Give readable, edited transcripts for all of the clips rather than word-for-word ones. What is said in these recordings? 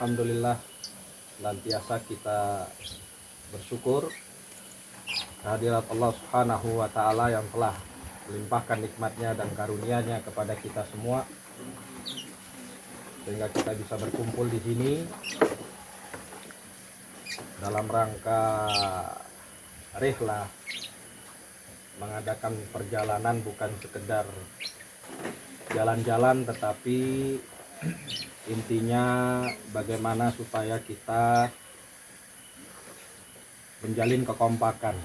Alhamdulillah, senantiasa kita bersyukur kehadirat Allah Subhanahu wa Ta'ala yang telah melimpahkan nikmatnya dan karunia-Nya kepada kita semua, sehingga kita bisa berkumpul di sini dalam rangka rihlah, mengadakan perjalanan bukan sekedar jalan-jalan, tetapi intinya bagaimana supaya kita menjalin kekompakan,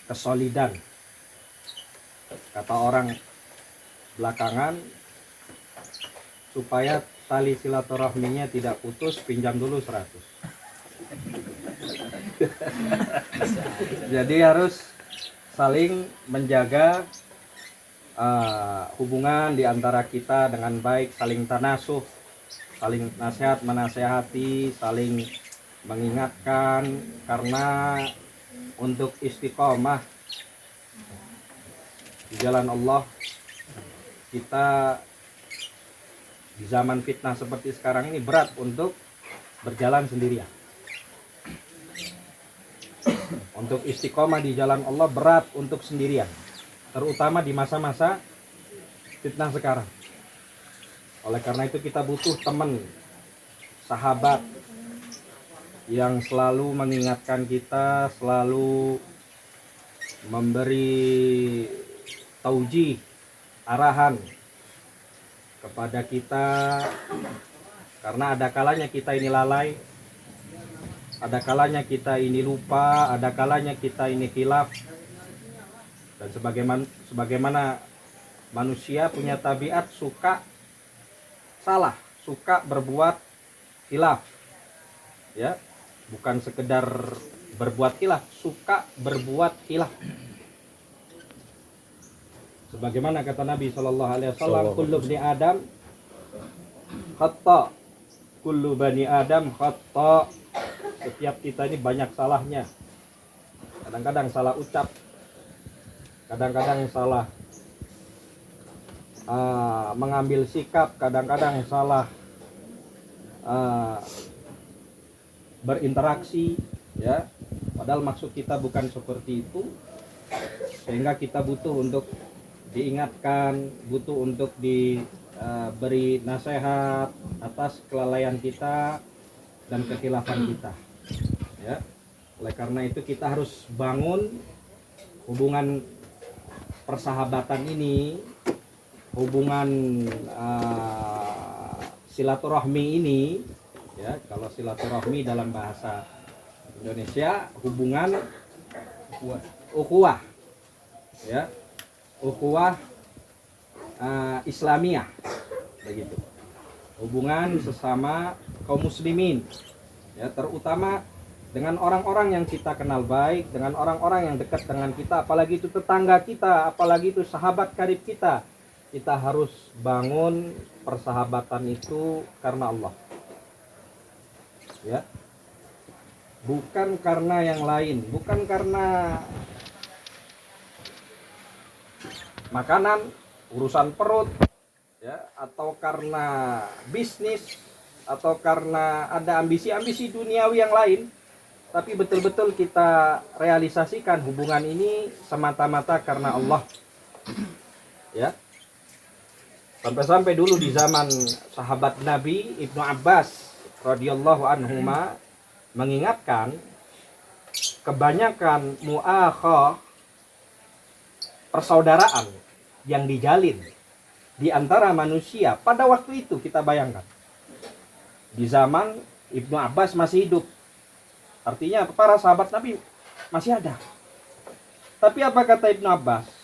kesolidan. Kata orang belakangan, supaya tali silaturahminya tidak putus, pinjam dulu 100. Jadi harus saling menjaga hubungan di antara kita dengan baik, saling tanasuh, saling nasihat menasehati, saling mengingatkan, karena untuk istiqomah di jalan Allah, kita di zaman fitnah seperti sekarang ini berat untuk berjalan sendirian. Untuk istiqomah di jalan Allah berat untuk sendirian, terutama di masa-masa fitnah sekarang. Oleh karena itu kita butuh teman, sahabat yang selalu mengingatkan kita, selalu memberi taujih, arahan kepada kita, karena ada kalanya kita ini lalai, ada kalanya kita ini lupa, ada kalanya kita ini khilaf. Dan sebagaimana manusia punya tabiat suka salah, suka berbuat khilaf, ya, bukan sekedar berbuat khilaf, suka berbuat khilaf. Sebagaimana kata Nabi SAW, kullu bani Adam khata, kullu bani Adam khata. Setiap kita ini banyak salahnya. Kadang-kadang salah ucap, kadang-kadang salah mengambil sikap, kadang-kadang salah berinteraksi, ya. Padahal maksud kita bukan seperti itu, sehingga kita butuh untuk diingatkan, butuh untuk diberi nasihat atas kelalaian kita dan kekhilafan kita, ya. Oleh karena itu kita harus bangun hubungan persahabatan ini, hubungan silaturahmi ini, ya. Kalau silaturahmi dalam bahasa Indonesia hubungan ukhuwah, ya, ukhuwah Islamiyah, begitu. Hubungan sesama kaum muslimin, ya, terutama dengan orang-orang yang kita kenal baik, dengan orang-orang yang dekat dengan kita, apalagi itu tetangga kita, apalagi itu sahabat karib kita. Kita harus bangun persahabatan itu karena Allah, ya, bukan karena yang lain, bukan karena makanan, urusan perut, ya, atau karena bisnis, atau karena ada ambisi-ambisi duniawi yang lain, tapi betul-betul kita realisasikan hubungan ini semata-mata karena Allah, ya. Sampai-sampai dulu di zaman sahabat Nabi Ibnu Abbas radhiyallahu anhuma mengingatkan, kebanyakan muakhah, persaudaraan yang dijalin di antara manusia pada waktu itu, kita bayangkan di zaman Ibnu Abbas masih hidup, artinya para sahabat Nabi masih ada. Tapi apa kata Ibnu Abbas?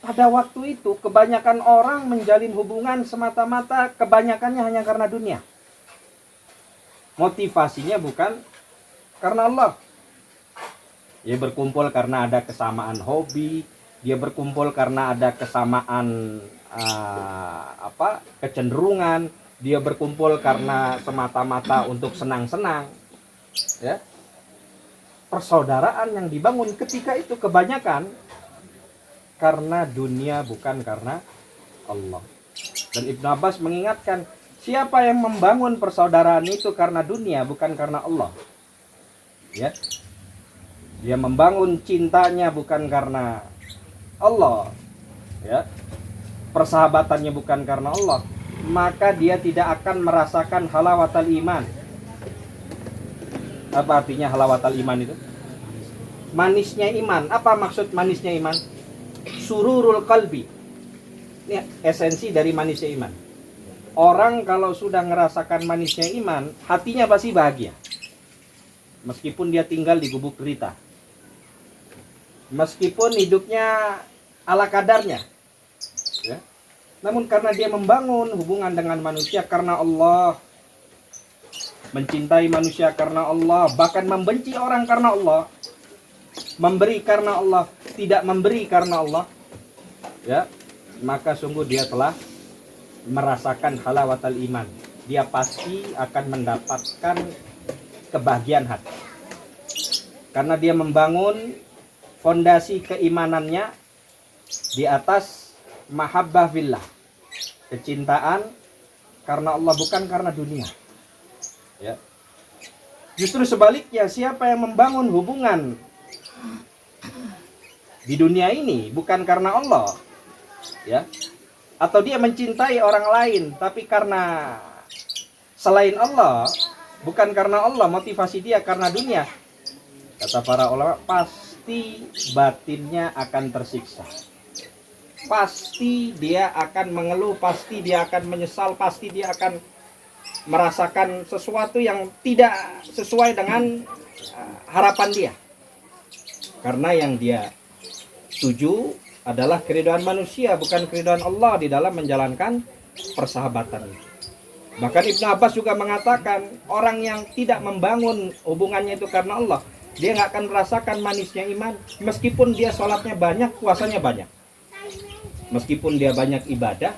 Pada waktu itu kebanyakan orang menjalin hubungan semata-mata, kebanyakannya hanya karena dunia. Motivasinya bukan karena Allah. Dia berkumpul karena ada kesamaan hobi, dia berkumpul karena ada kesamaan kecenderungan, dia berkumpul karena semata-mata untuk senang-senang, ya. Persaudaraan yang dibangun ketika itu kebanyakan karena dunia, bukan karena Allah. Dan Ibnu Abbas mengingatkan, Siapa yang membangun persaudaraan itu karena dunia, bukan karena Allah. Ya. Dia membangun cintanya bukan karena Allah. Ya. Persahabatannya bukan karena Allah, maka dia tidak akan merasakan halawatal iman. Apa artinya halawatal iman itu? Manisnya iman. Apa maksud manisnya iman? Sururul qalbi. Ini esensi dari manisnya iman. Orang kalau sudah ngerasakan manisnya iman, hatinya pasti bahagia. Meskipun dia tinggal di gubuk derita. Meskipun hidupnya ala kadarnya. Ya. Namun karena dia membangun hubungan dengan manusia karena Allah, mencintai manusia karena Allah, bahkan membenci orang karena Allah, memberi karena Allah, tidak memberi karena Allah, ya, maka sungguh dia telah merasakan halawatal iman. Dia pasti akan mendapatkan kebahagiaan hati. Karena dia membangun fondasi keimanannya di atas mahabbah fillah, kecintaan karena Allah, bukan karena dunia. Ya. Justru sebaliknya, siapa yang membangun hubungan di dunia ini bukan karena Allah, ya, atau dia mencintai orang lain tapi karena selain Allah, bukan karena Allah, motivasi dia karena dunia, kata para ulama, pasti batinnya akan tersiksa. Pasti dia akan mengeluh, pasti dia akan menyesal, pasti dia akan merasakan sesuatu yang tidak sesuai dengan harapan dia. Karena yang dia tuju adalah keridhaan manusia, bukan keridhaan Allah di dalam menjalankan persahabatan. Bahkan Ibnu Abbas juga mengatakan, orang yang tidak membangun hubungannya itu karena Allah, dia nggak akan merasakan manisnya iman. Meskipun dia sholatnya banyak, puasanya banyak, meskipun dia banyak ibadah,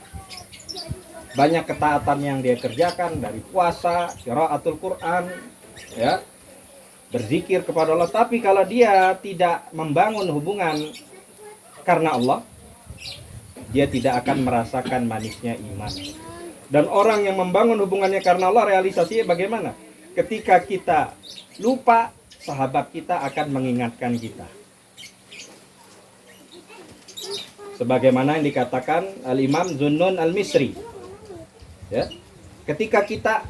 banyak ketaatan yang dia kerjakan dari puasa, qiraatul Quran, ya, berzikir kepada Allah, tapi kalau dia tidak membangun hubungan karena Allah, dia tidak akan merasakan manisnya iman. Dan orang yang membangun hubungannya karena Allah, realisasinya bagaimana? Ketika kita lupa, sahabat kita akan mengingatkan kita. Sebagaimana yang dikatakan Al-Imam Zunnun Al-Misri, ya, ketika kita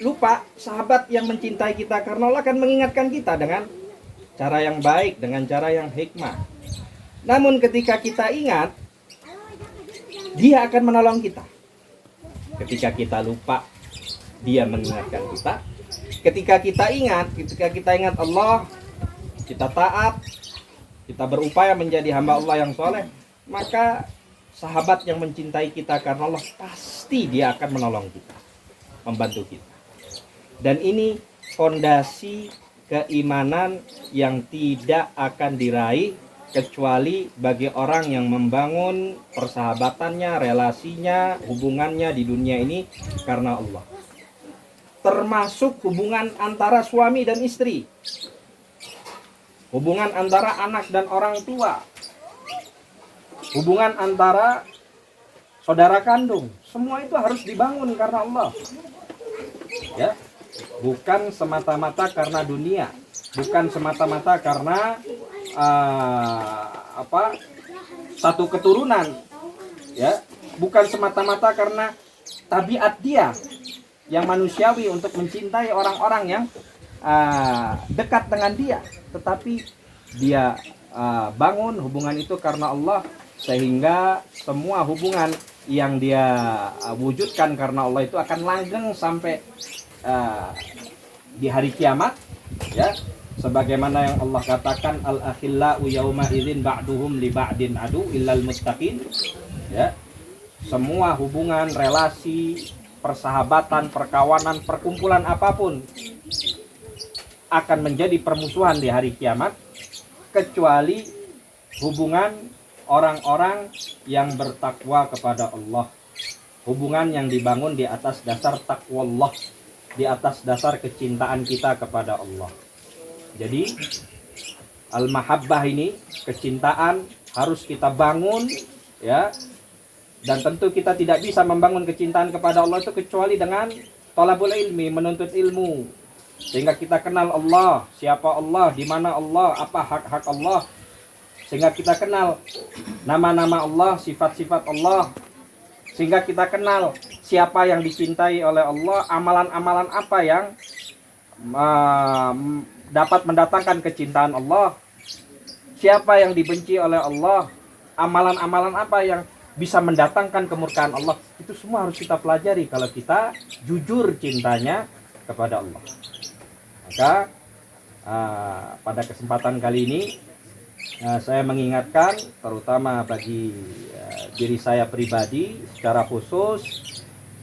lupa, sahabat yang mencintai kita karena Allah akan mengingatkan kita dengan cara yang baik, dengan cara yang hikmah. Namun ketika kita ingat, dia akan menolong kita. Ketika kita lupa, dia mengingatkan kita. Ketika kita ingat Allah, kita taat, kita berupaya menjadi hamba Allah yang soleh, maka sahabat yang mencintai kita karena Allah, pasti dia akan menolong kita, membantu kita. Dan ini fondasi keimanan yang tidak akan diraih kecuali bagi orang yang membangun persahabatannya, relasinya, hubungannya di dunia ini karena Allah. Termasuk hubungan antara suami dan istri, hubungan antara anak dan orang tua, hubungan antara saudara kandung, semua itu harus dibangun karena Allah. Ya, bukan semata-mata karena dunia, bukan semata-mata karena satu keturunan, ya, bukan semata-mata karena tabiat dia yang manusiawi untuk mencintai orang-orang yang dekat dengan dia, tetapi dia bangun hubungan itu karena Allah, sehingga semua hubungan yang dia wujudkan karena Allah itu akan langgeng sampai di hari kiamat, ya. Sebagaimana yang Allah katakan, al-akhillau yauma idzin ba'duhum li ba'din adu illal muttaqin, ya. Semua hubungan, relasi, persahabatan, perkawanan, perkumpulan apapun akan menjadi permusuhan di hari kiamat, kecuali hubungan orang-orang yang bertakwa kepada Allah. Hubungan yang dibangun di atas dasar takwa Allah, di atas dasar kecintaan kita kepada Allah. Jadi al-mahabbah ini, kecintaan, harus kita bangun, ya, Dan tentu kita tidak bisa membangun kecintaan kepada Allah itu kecuali dengan thalabul ilmi, menuntut ilmu. Sehingga kita kenal Allah, siapa Allah, di mana Allah, apa hak-hak Allah. Sehingga kita kenal nama-nama Allah, sifat-sifat Allah. Sehingga kita kenal siapa yang dicintai oleh Allah, amalan-amalan apa yang dapat mendatangkan kecintaan Allah. Siapa yang dibenci oleh Allah, amalan-amalan apa yang bisa mendatangkan kemurkaan Allah. Itu semua harus kita pelajari kalau kita jujur cintanya kepada Allah. Maka pada kesempatan kali ini saya mengingatkan terutama bagi diri saya pribadi secara khusus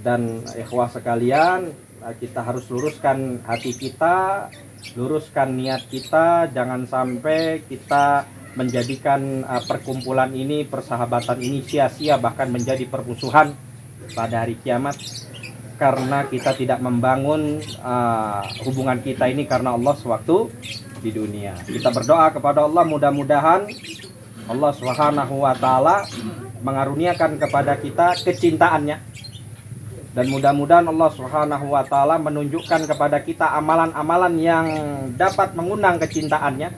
dan ikhwah sekalian, kita harus luruskan hati kita, luruskan niat kita, jangan sampai kita menjadikan perkumpulan ini, persahabatan ini sia-sia, bahkan menjadi permusuhan pada hari kiamat karena kita tidak membangun hubungan kita ini karena Allah sewaktu di dunia. Kita berdoa kepada Allah, mudah-mudahan Allah Subhanahu wa taala mengaruniakan kepada kita kecintaannya, dan mudah-mudahan Allah Subhanahu wa taala menunjukkan kepada kita amalan-amalan yang dapat mengundang kecintaannya.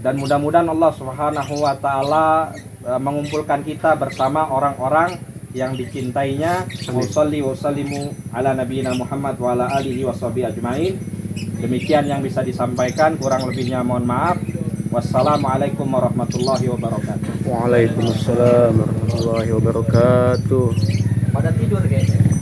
Dan mudah-mudahan Allah Subhanahu wa taala mengumpulkan kita bersama orang-orang yang dicintainya. Wassalli wasallimu ala nabiyina Muhammad wa ala alihi washabihi ajmain. Demikian yang bisa disampaikan, kurang lebihnya mohon maaf. Wassalamualaikum warahmatullahi wabarakatuh. Waalaikumsalam warahmatullahi wabarakatuh. Pada tidur kayaknya.